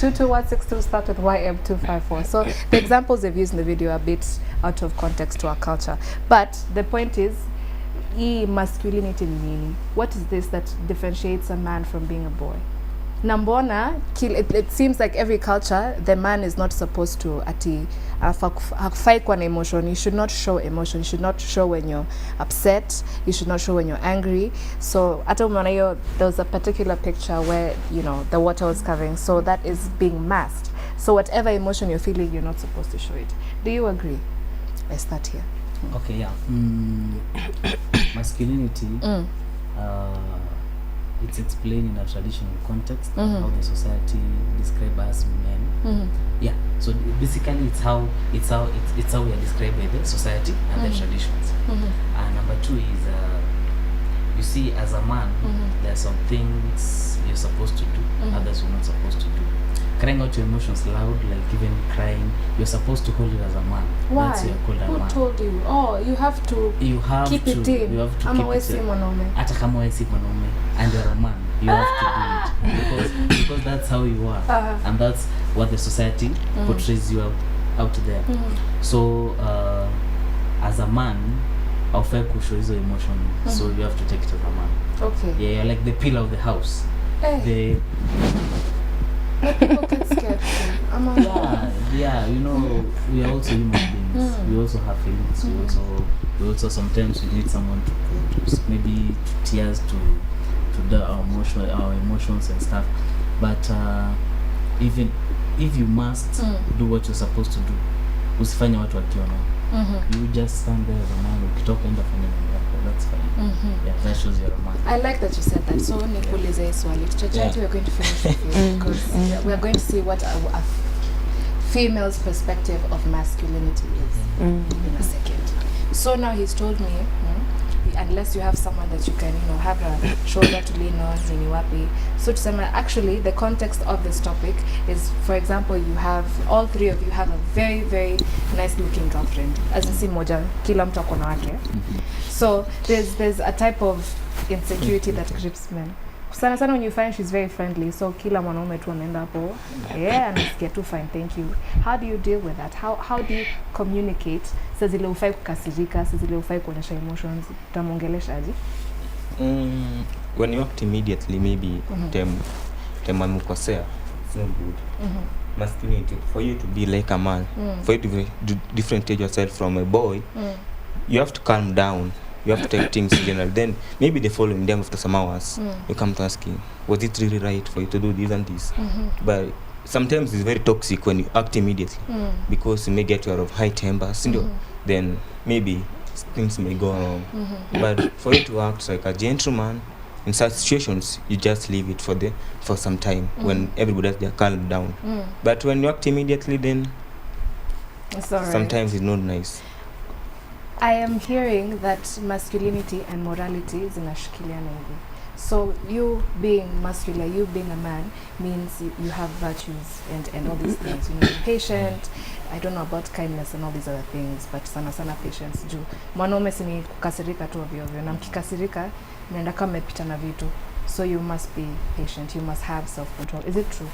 22162 start with YM254. So the examples they've used in the video are a bit out of context to our culture. But the point is, masculinity ni nini? What is this that differentiates a man from being a boy? Nambona, it seems like every culture, the man is not supposed to hafai kwa na emotion. You should not show emotion. You should not show when you're upset. You should not show when you're angry. So ata umeona hiyo, there was a particular picture where, you know, the water was covering. So that is being masked. So whatever emotion you're feeling, you're not supposed to show it. Do you agree? I start here. Okay, yeah. Masculinity, it's explained in a traditional context, how the society describes us men. Yeah, so basically it's how we are described by the society and the traditions. Number two is, you see, as a man, there are some things you're supposed to do, others you're not supposed to do. Crying out your emotions loud, like even crying, you're supposed to hold it as a man. Why? That's you're called a Who man. told you? Oh, you have to keep it in. You have to Ama keep we it si in. mwanaume. Hata kama wewe si mwanaume and you're a man, you have to do it because that's how you are, and that's what the society portrays you out there. So as a man, haufai kushow hizo emotion, so you have to take it as a man. Okay. Yeah, you're like the pillar of the house. Hey. People get scared too. Yeah, you know, we are also human beings. We also have feelings. We also sometimes we need someone to put maybe tears to our emotions and stuff. But even if you must do what you're supposed to do, usifanye watu wakiona. You just stand there as a man. Ukitoka enda fanya mambo yako, that's fine. Yeah, that shows you're a man. I like that you said that. So nikuulize swali. Tuchache we're going to finish with you because we are going to see what a female's perspective of masculinity is in a second. So now he's told me, unless you have someone that you can, have a shoulder to lean on, nini wapi. So to say, actually, the context of this topic is, for example, you have, all three of you have a very, very nice looking girlfriend. As in si moja, kila mtu ako na wake. So there's a type of insecurity that grips men. Sana sana when you find she's very friendly, so kila mwanaume tu anaenda hapo, anasikia tu fine, thank you. How do you deal with that? How do you communicate? Saa zile ufai kukasirika, saa zile ufai kuonyesha emotions, utamongelesha aje? When you act immediately, maybe tema mukosea, it's not good. Masculinity, for you to be like a man, for you to differentiate yourself from a boy, you have to calm down. You have to take things in general. Then maybe the following day after some hours, you come to ask him, was it really right for you to do this and this? But sometimes it's very toxic when you act immediately because you may get you out of high tempers. Then maybe things may go wrong. But for you to act like a gentleman, in such situations, you just leave it for some time when everybody else, they're calmed down. But when you act immediately, then sometimes it's not nice. I am hearing that masculinity and morality zinashikiliana hivi. So you being masculine, you being a man, means you have virtues and all these things. You're patient. I don't know about kindness and all these other things, but sana patience. Juu mwanaume si ni kukasirika tu ovyo ovyo, na mkikasirika mnaenda kama mmepita na vitu. So you must be patient. You must have self-control. Is it true?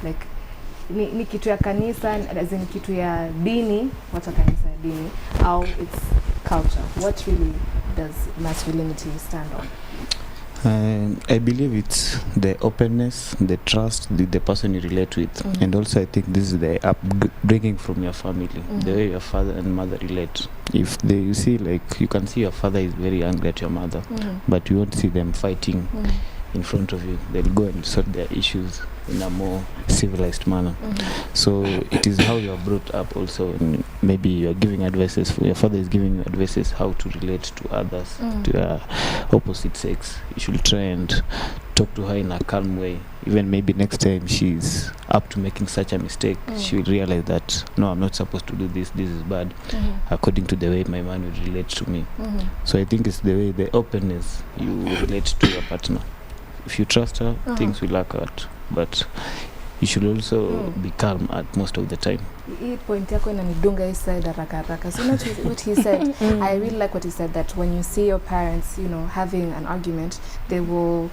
Like ni kitu ya kanisa, as in kitu ya dini, watu wa kanisa ya dini, au it's culture? What really does masculinity stand on? I believe it's the openness, the trust, the person you relate with, and also I think this is the upbringing from your family, the way your father and mother relate. If you see, like, you can see your father is very angry at your mother, but you won't see them fighting in front of you. They'll go and sort their issues in a more civilized manner. So it is how you are brought up also. Maybe you are giving advices, your father is giving you advices how to relate to others, to your opposite sex. You should try and talk to her in a calm way. Even maybe next time she's up to making such a mistake, she will realize that, no, I'm not supposed to do this, this is bad, according to the way my man would relate to me. So I think it's the way, the openness you relate to your partner. If you trust her, things will work out. But you should also be calm at most of the time. Hii point yako inanidunga hii side haraka. So what he said, I really like what he said, that when you see your parents, having an argument, they will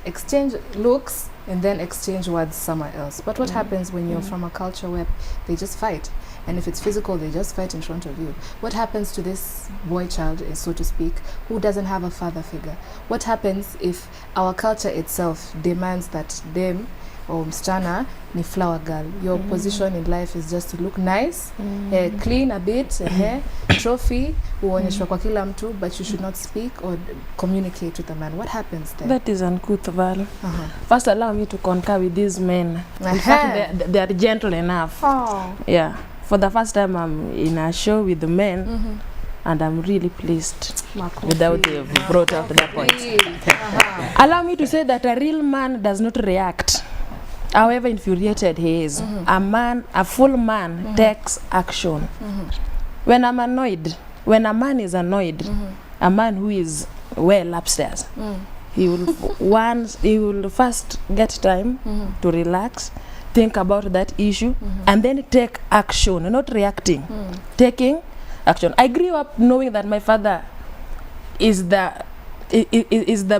exchange looks and then exchange words somewhere else. But what happens when you're from a culture where they just fight? And if it's physical, they just fight in front of you. What happens to this boy child, so to speak, who doesn't have a father figure? What happens if our culture itself demands that them or msichana ni flower girl? Your position in life is just to look nice, clean a bit, trophy, uonyeshwa kwa kila mtu, but you should not speak or communicate with a man. What happens there? That is uncouth, Val. First, allow me to concur with these men. In fact, they are gentle enough. Yeah. For the first time, I'm in a show with the men, and I'm really pleased with how they've brought out that point. Allow me to say that a real man does not react, however infuriated he is. A full man takes action. When I'm annoyed, when a man is annoyed, a man who is well upstairs, he will first get time to relax, think about that issue, and then take action, not reacting, taking action. I grew up knowing that my father is the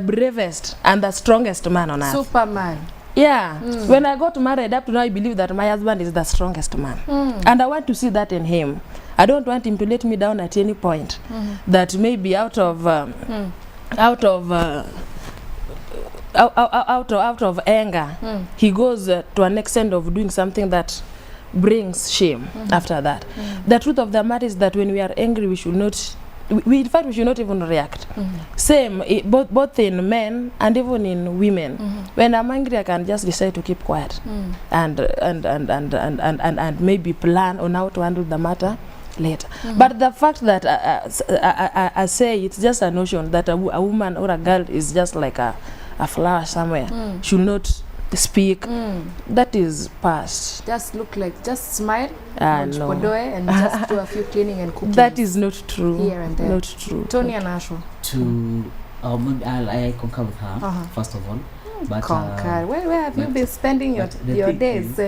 bravest and the strongest man on earth. Superman. Yeah. When I got married, up to now I believe that my husband is the strongest man. And I want to see that in him. I don't want him to let me down at any point. That maybe out of anger, he goes to an extent of doing something that brings shame after that. The truth of the matter is that when we are angry, we should not, in fact, we should not even react. Same, both in men and even in women. When I'm angry, I can just decide to keep quiet and maybe plan on how to handle the matter later. But the fact that I say it's just a notion that a woman or a girl is just like a flower somewhere, should not speak, that is past. Just smile, no. And just do a few cleaning and cooking. That is not true. Here and there. Not true. Tony and Ashwa. I concur with her, first of all. But concur. Where have you been spending your days?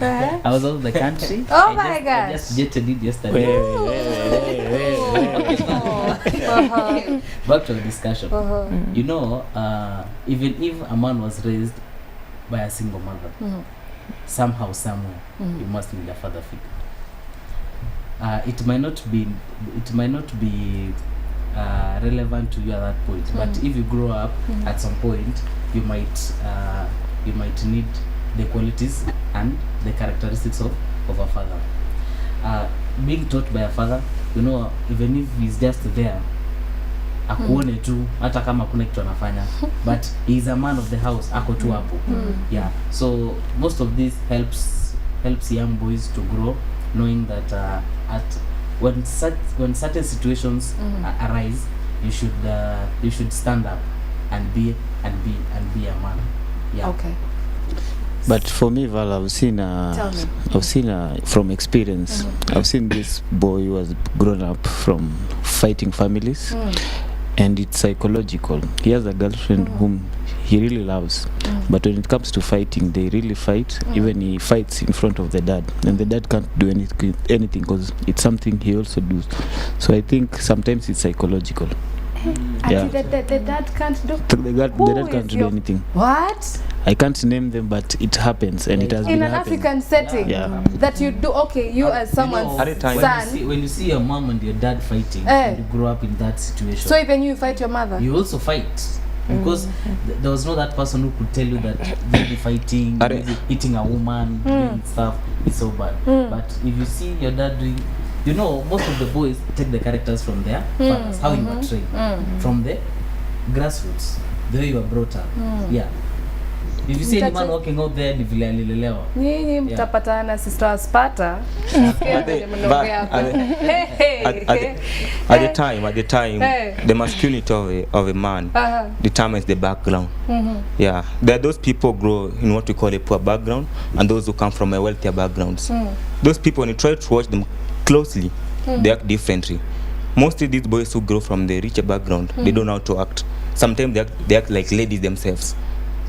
I was out of the country. Oh my gosh. I just jetted it yesterday. Back to the discussion. You know, even if a man was raised by a single mother, somehow, somewhere, you must need a father figure. It might not be relevant to you at that point, but if you grow up at some point, you might need the qualities and the characteristics of a father. Being taught by a father, you know, even if he's just there, akuone tu hata kama kuna kitu anafanya, but he's a man of the house, ako tu hapo. Yeah, so most of this helps young boys to grow knowing that when certain situations arise, you should stand up and be a man. Yeah. Okay. But for me, Val, I've seen from experience. I've seen this boy who has grown up from fighting families, and it's psychological. He has a girlfriend whom he really loves, but when it comes to fighting, they really fight. Even he fights in front of the dad, and the dad can't do anything because it's something he also does. So I think sometimes it's psychological. Yeah. The dad can't do. The dad can't do anything. What? I can't name them, but it happens, and it has been in an happening. African setting. Yeah. That you do. Okay, you as someone's son. When you see your mom and your dad fighting, and you grow up in that situation. So even you fight your mother. You also fight. Because there was no that person who could tell you that maybe fighting, maybe hitting a woman, doing stuff is so bad. But if you see your dad doing, you know, most of the boys take the characters from their fathers, how you were trained, from the grassroots, the way you were brought up. Yeah. If you see any man walking out there, ni vile alilelewa. Nyinyi mtapatana na sister wa Sparta. At the time, the masculinity of a man determines the background. Yeah, there are those people grow in what we call a poor background, and those who come from a wealthier backgrounds. Those people, when you try to watch them closely, they act differently. Mostly these boys who grow from the richer background, they don't know how to act. Sometimes they act like ladies themselves.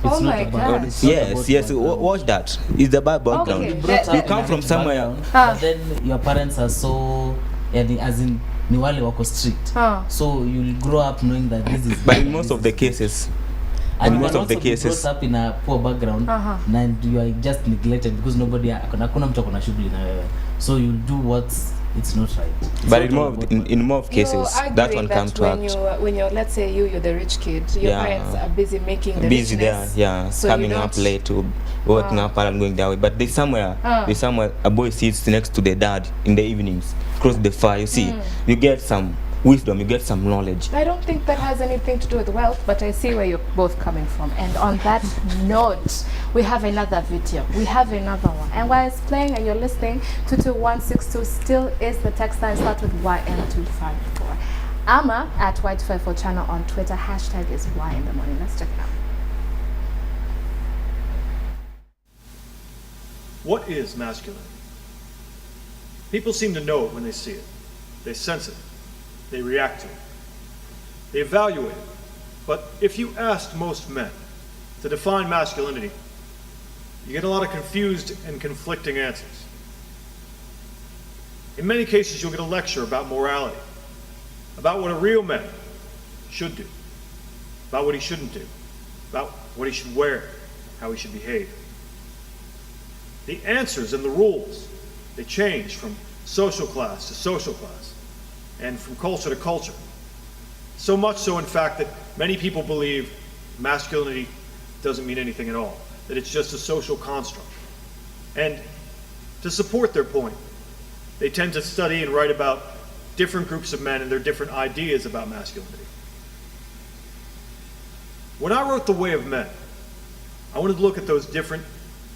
Oh my God! Yes. Watch that. It's the bad background. Okay. You come from somewhere, but then your parents are so, as in, ni wale wako strict. So you'll grow up knowing that this is. But in most of the cases, And you most can of the also be cases- brought up in a poor background, and you are just neglected because nobody hakuna mtu akona shughuli na wewe, so you'll do what it's not right. It's But not in more all of about the, money. in more of cases, You're that arguing one come to when act. when you're, let's say you're the rich kid, your Yeah. parents are busy making the Busy there, richness, yeah, so coming you up don't- late to working up and going that way. But there's somewhere a boy sits next to the dad in the evenings, close to the fire. You see, you get some wisdom, you get some knowledge. I don't think that has anything to do with wealth, but I see where you're both coming from. And on that note, we have another video. We have another one. And while it's playing and you're listening, 22162 still is the text line. Start with YN254. Ama at Y254 channel on Twitter. Hashtag is YInTheMorning. Let's check it out. What is masculinity? People seem to know it when they see it. They sense it. They react to it. They evaluate it. But if you asked most men to define masculinity, you get a lot of confused and conflicting answers. In many cases, you'll get a lecture about morality, about what a real man should do, about what he shouldn't do, about what he should wear, how he should behave. The answers and the rules, they change from social class to social class and from culture to culture. So much so, in fact, that many people believe masculinity doesn't mean anything at all, that it's just a social construct. And to support their point, they tend to study and write about different groups of men and their different ideas about masculinity. When I wrote The Way of Men, I wanted to look at those different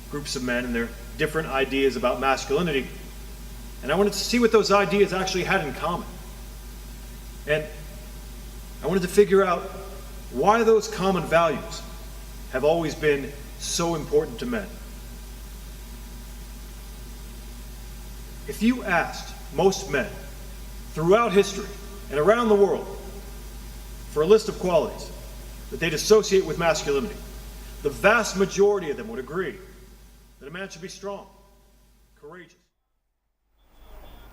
groups of men and their different ideas about masculinity, and I wanted to see what those ideas actually had in common. And I wanted to figure out why those common values have always been so important to men. If you asked most men throughout history and around the world for a list of qualities that they'd associate with masculinity, the vast majority of them would agree that a man should be strong, courageous.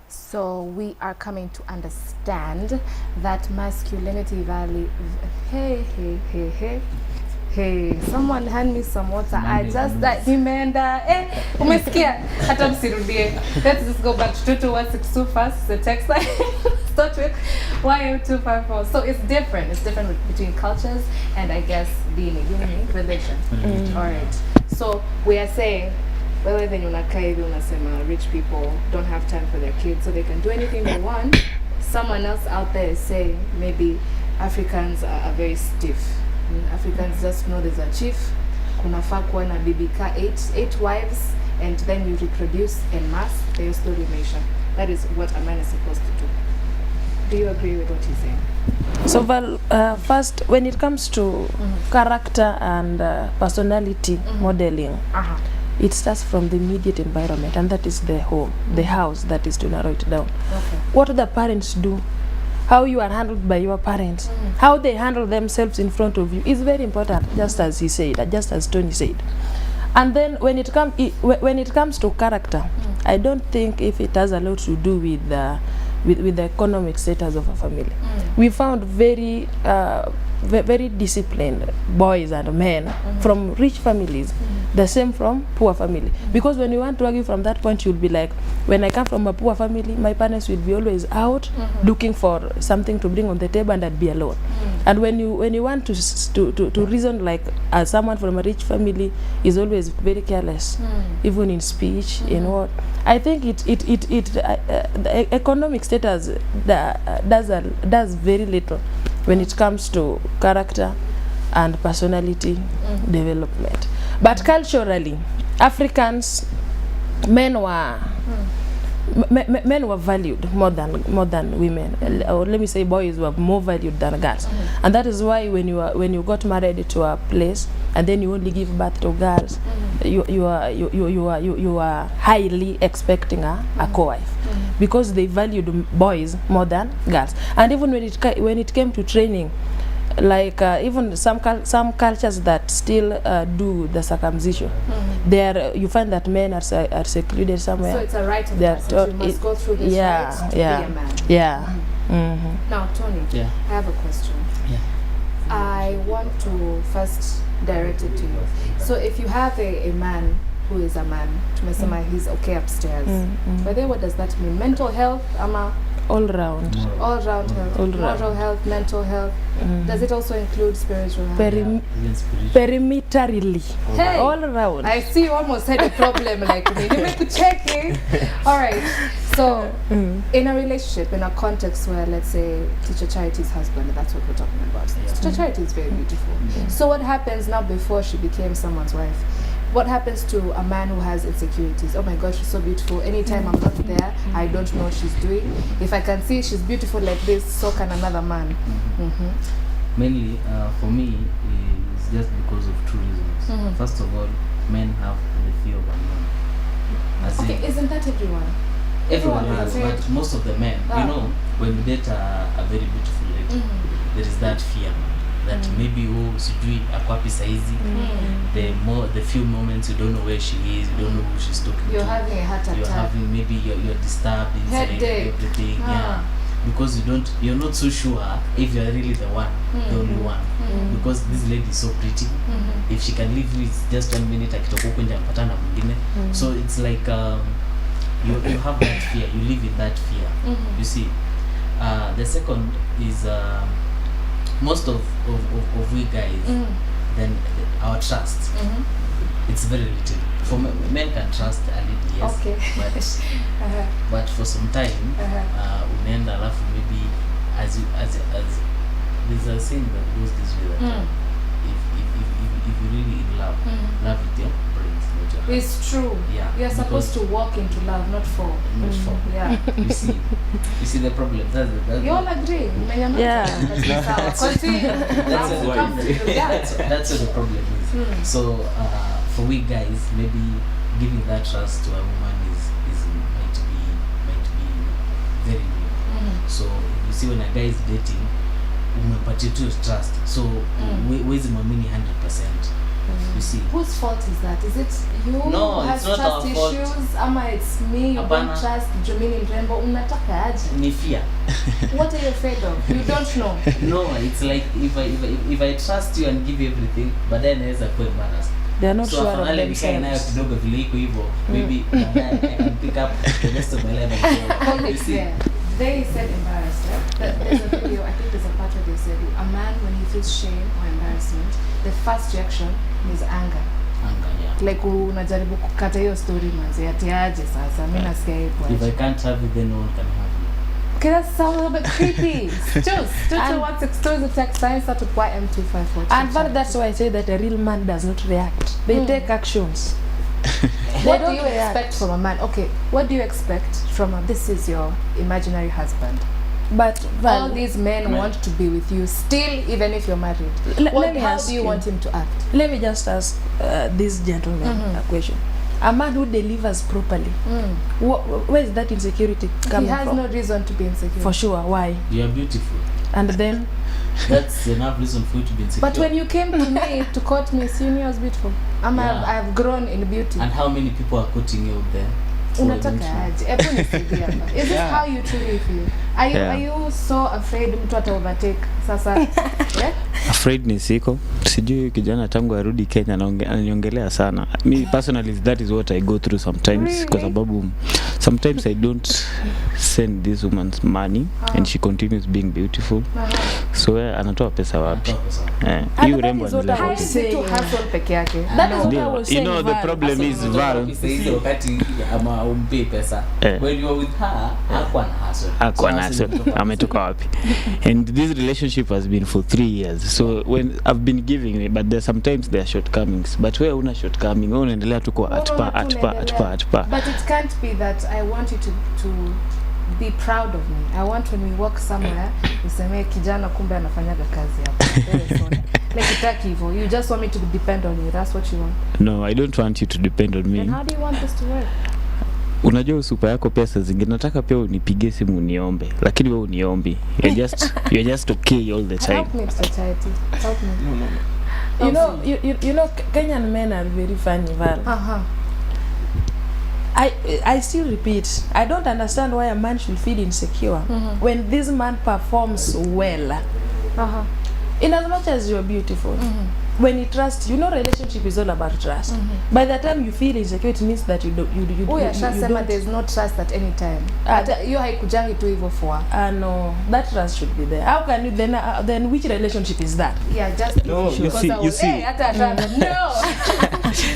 So we are coming to understand that masculinity Hey, someone hand me some water. I just that nimeenda umesikia hata msirudie. Let's just go back to 22162 first. The text line start with YM254. So it's different. It's different between cultures and I guess being a unique religion. All right. So we are saying wewe venye unakaa hivi unasema rich people don't have time for their kids so they can do anything they want. Someone else out there is saying maybe Africans are very stiff. Africans just know there's a chief, kunafaa kuwa na bibi ka 8 wives and then you reproduce en masse, their story measure. That is what a man is supposed to do. Do you agree with what he's saying? So Val, first when it comes to character and personality modeling, it starts from the immediate environment, and that is the home, the house, that is to narrow it down. What the parents do, how you are handled by your parents, how they handle themselves in front of you is very important, just as he said, just as Tony said. And then when it comes to character, I don't think if it has a lot to do with the economic status of a family. We found very disciplined boys and men from rich families, the same from poor family. Because when you want to argue from that point, you'll be like, when I come from a poor family, my parents will be always out looking for something to bring on the table, and I'd be alone. And when you want to reason like as someone from a rich family is always very careless, even in speech, in what I think the economic status does very little when it comes to character and personality development. But culturally, Africans, men were valued more than women, or let me say boys were more valued than girls. And that is why when you got married to a place and then you only give birth to girls, you are highly expecting a co-wife, because they valued boys more than girls. And even when it came to training, like even some cultures that still do the circumcision, there you find that men are secluded somewhere. So it's a rite of passage. You must go through this rite to be a man. Yeah. Now, Tony, I have a question. I want to first direct it to you. So if you have a man who is a man, tumesema he's okay upstairs. By the way, what does that mean? Mental health, ama all round health, moral health, mental health. Does it also include spiritual health? Perimeterally. Hey, all round. I see you almost had a problem like me. You make to check it. All right. So, in a relationship, in a context where, let's say, Teacher Charity's husband, that's what we're talking about. Teacher Charity is very beautiful. So what happens now before she became someone's wife? What happens to a man who has insecurities? Oh my God, she's so beautiful. Anytime I'm not there, I don't know what she's doing. If I can see she's beautiful like this, so can another man. Mainly, for me, it's just because of two reasons. First of all, men have the fear of unknown. Isn't that everyone? Everyone has, but most of the men, you know, when you date a very beautiful lady, there is that fear. That maybe sijui ako wapi saizi. The few moments you don't know where she is, you don't know who she's talking to. You're having a heart attack. You're having maybe you're disturbed inside everything. Yeah. Because you're not so sure if you're really the one, the only one. Because this lady is so pretty. If she can live with just 1 minute akitoka huko nje anapata na mwingine. So it's like you have that fear, you live in that fear. You see. The second is most of we guys, then our trust, it's very little. For men can trust a little, yes, but for some time, unaenda alafu maybe as there's a saying that goes this way that if you really in love, love with your brains, not your heart. It's true. Yeah, you're supposed to walk into love, not fall. Not fall. Yeah. You see the problem. That's you all agree? Yeah. That's what the problem is. So for we guys, maybe giving that trust to a woman might be very new. So you see, when a guy is dating, umempatia tu trust. So where's mwamini 100%? You see, whose fault is that? Is it you no, who has it's not trust our fault. issues? Ama it's me, you don't trust Jumini mrembo, unataka aje? Ni fear. What are you afraid of? You don't know. No, it's like if I trust you and give you everything, but then naweza kuwa embarrassed. They're not so sure of themselves. Kidogo vile iko hivyo, maybe I can pick up the rest of my life and you see. They said embarrassed, right? There's a video, I think there's a part where they said a man, when he feels shame or embarrassment, the first reaction is anger. Yeah. Like unajaribu kukata hiyo story manzi, ati aje sasa, mimi nasikia hivyo. If I can't have it, then no one can have you. Okay, that sounds a little bit creepy. Still what's exclusive text science at Y254. And but that's why I say that a real man does not react. They take actions. What do you expect from a man? Okay, what do you expect from a, this is your imaginary husband? But all these men want to be with you still, even if you're married. How do you want him to act? Let me just ask this gentleman a question. A man who delivers properly, where is that insecurity coming from? He has no reason to be insecure. For sure. Why? You are beautiful. And then? That's enough reason for you to be insecure. But when you came to me to court me, you knew I was beautiful. I've grown in beauty. And how many people are quoting you out there? Unataka aje? Hebu nisaidie hapa. Is it how you truly feel? Are you so afraid mtu ata overtake sasa? Yeah? Afraid ni siko. Sijui kijana tangu arudi Kenya ananiongelea sana. Me personally, that is what I go through sometimes, kwa sababu sometimes I don't send this woman's money and she continues being beautiful. So anatoa pesa wapi? Hiyo urembo anaweza to hustle peke yake. That is what I was saying. You know the problem is Val. Wakati ama umpe pesa. When you are with her, hakuwa na hustle. Ametoka wapi? And this relationship has been for 3 years. So when I've been giving, but there sometimes there are shortcomings. But wewe una shortcoming, wewe unaendelea tu kwa atpa. But it can't be that I want you to be proud of me. I want when we walk somewhere, useme kijana kumbe anafanyaga kazi hapa. Like itaki hivyo. You just want me to depend on you. That's what you want. No, I don't want you to depend on me. Then how do you want this to work? Unajua usupa yako pesa zingine nataka pia unipigie simu uniombe, lakini wewe uniombi. You're just okay all the time. Help me, Mr. Charity. Help me. No. You know Kenyan men are very funny, Val. I still repeat, I don't understand why a man should feel insecure when this man performs well. in as much as you're beautiful, when you trust, relationship is all about trust. By the time you feel insecure, it means that you don't. There's no trust at any time. You haikujangi tu hivyo for. No, that trust should be there. How can you then which relationship is that? Yeah, just No, you see, no.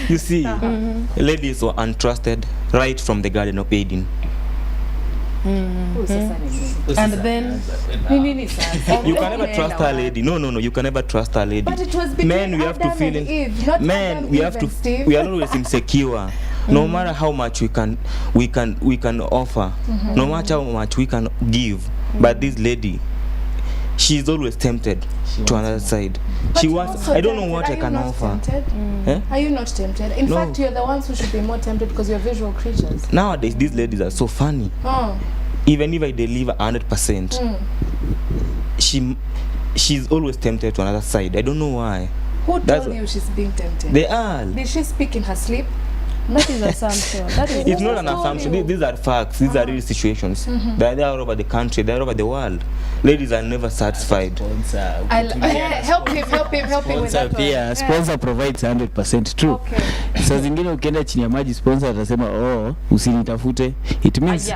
you see, ladies were untrusted right from the Garden of Eden. And then You can never trust a lady. No, you can never trust a lady. But it was between Men, we have to Adam feel and it. Eve, not Men, Adam, we Eve have to. and Steve. We are always insecure. No matter how much we can offer. No matter how much we can give. But this lady, she's always tempted to another side. But She you're wants. also I don't know tempted. what Are I you can not offer. tempted? Eh? Are you not tempted? In No. fact, you're the ones who should be more tempted because you're visual creatures. Nowadays, these ladies are so funny. Even if I deliver 100%, she's always tempted to another side. I don't know why. Who That's told you she's being tempted? They are. Did she speak in her sleep? that is assumption. That is It's not an told assumption. you? These are facts. These are real situations. They're all over the country. They're all over the world. Ladies are never satisfied. Help him with that one. Pia sponsor provides 100% true. Okay. Saa zingine ukienda chini ya maji sponsor atasema usinitafute. It means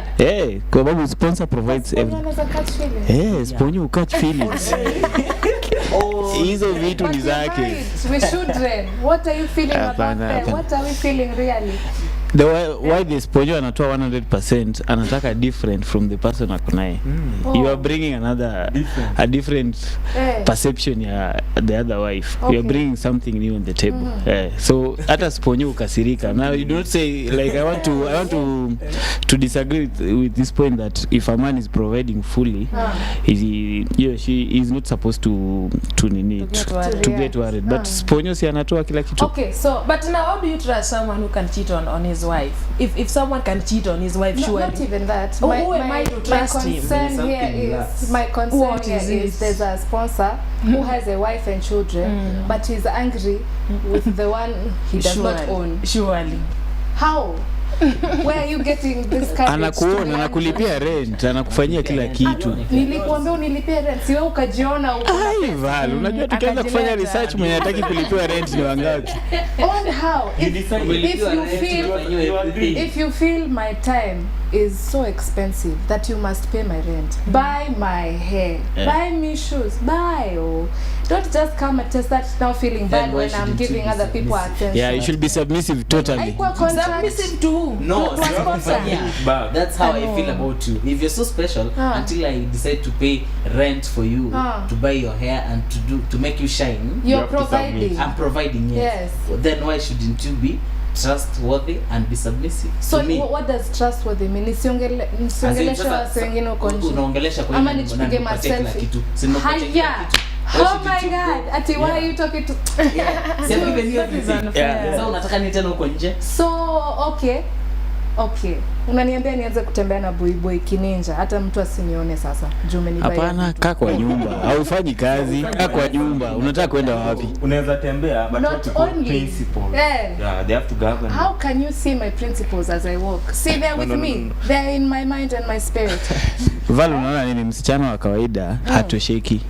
kwa sababu sponsor provides Anaweza catch feelings. sponyo catch feelings. Hizo vitu But ni you're zake. right. We shouldn't. What are you feeling about them? What are we feeling really? The why the sponyo anatoa 100% anataka different from the person akonaye. You are bringing a different perception ya the other wife. You are bringing something new on the table. So hata sponyo ukasirika. Now you don't say like I want to disagree with this point that if a man is providing fully, he or she is not supposed to get worried. But sponyo si anatoa kila kitu. Okay, so but now how do you trust someone who can cheat on his wife? If someone can cheat on his wife, surely. Not even that. Who am I to trust him? My concern here is there's a sponsor who has a wife and children, but he's angry with the one he does not own. Surely. How? Where are you getting this kind Anakuona, anakulipia rent, anakufanyia kila kitu. Nilikuambia unilipie rent, siwe ukajiona uko na pesa. Val, unajua tukianza kufanya research mwenye hataki kulipiwa rent ni wangapi? On how? If you feel my time is so expensive that you must pay my rent, buy my hair, buy me shoes, don't just come and start now feeling bad when I'm giving other people attention. Yeah, you should be submissive totally. Submissive to who? No, to a sponsor. That's how I feel about you. If you're so special, until I decide to pay rent for you, to buy your hair and to make you shine, you're providing. I'm providing, yes. Then why shouldn't you be trustworthy and be submissive so to me? What does trustworthy mean? Nisiongelesha watu wengine uko nje. Unaongelesha kwa ama nichipige myself. Haya. Oh my God, ati why are you talking to Sasa unataka ni tena uko nje? So okay. Unaniambia nianze kutembea na boy kininja hata mtu asinione sasa. Juu umenibai. Hapana, kaa kwa nyumba. Haufanyi kazi, kaa kwa nyumba. Unataka kwenda wapi? Unaweza tembea but not only principles. Yeah, they have to govern. How can you see my principles as I walk? See, they're with me. They're in my mind and my spirit. Val, unaona nini msichana wa kawaida hatosheki.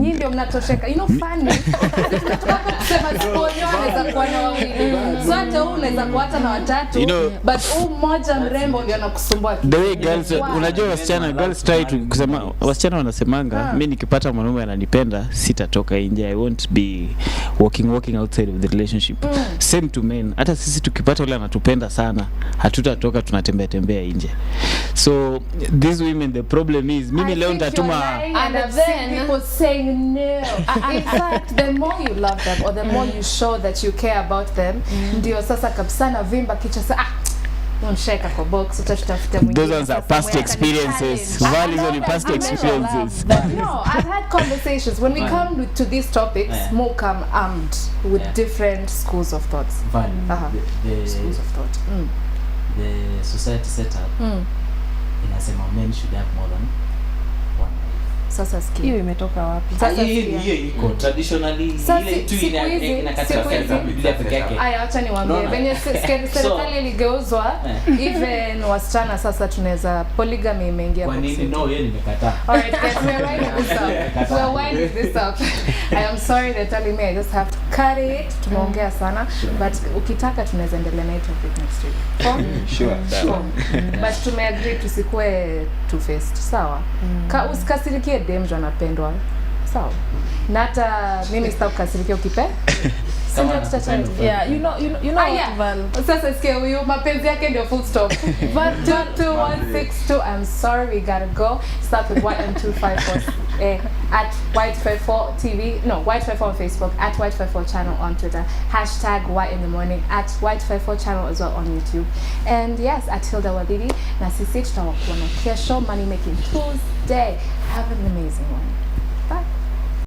Nyinyi ndio mnatosheka. Funny. Tunataka kusema sponyo anaweza kuwa na wawili. So hata wewe unaweza kuwa hata na watatu. But mmoja mrembo ndio anakusumbua. The way girls, unajua wasichana, girls try to kusema, wasichana wanasemanga, mimi nikipata mwanaume ananipenda, sitatoka nje. I won't be walking outside of the relationship. Same to men. Hata sisi tukipata yule anatupenda sana, hatutatoka tunatembea nje. So these women, the problem is mimi leo nitatuma people saying no. In fact, the more you love them or the more you show that you care about them, ndio sasa kabisa na vimba kichwa sasa unsheka kwa box utatafuta mwingine. Those are past experiences. Values on past experiences. No, I've had conversations when we come to these topics, more come armed with different schools of thoughts. The schools of thought. The society setup inasema men should have more than one wife. Sasa sikia. Hiyo imetoka wapi? Sasa hiyo iko traditionally Sasa ile tu siku hizi- inakata siku hizi- Biblia peke yake. Aya, acha niwaambie Unaona? venye serikali iligeuzwa, even wasichana sasa tunaweza, polygamy imeingia Kwa kwa nini? kusini. No, yeye nimekataa. Alright guys, we're winding this up. We're winding this up. I am sorry they're telling me I just have to cut it. Tumeongea sana, but ukitaka tunaweza endelea na hii topic next week. Sure. But tumeagree tusikue two-faced, sawa? Usikasirikie dem jo anapendwa, sawa? Na hata mimi sitakukasirikia ukipe. Sindio tutachana. Yeah, you know what, Val. Sasa sikia huyu mapenzi yake ndio full stop. But 22162, I'm sorry, we gotta go. Start with YM254 at Y254 TV. No, Y254 on Facebook, at Y254 channel on Twitter. Hashtag YInTheMorning, at Y254 channel as well on YouTube. And yes, at Hilda Wadidi. Na sisi tutawakuona kesho, Money Making Tuesday. Have an amazing one.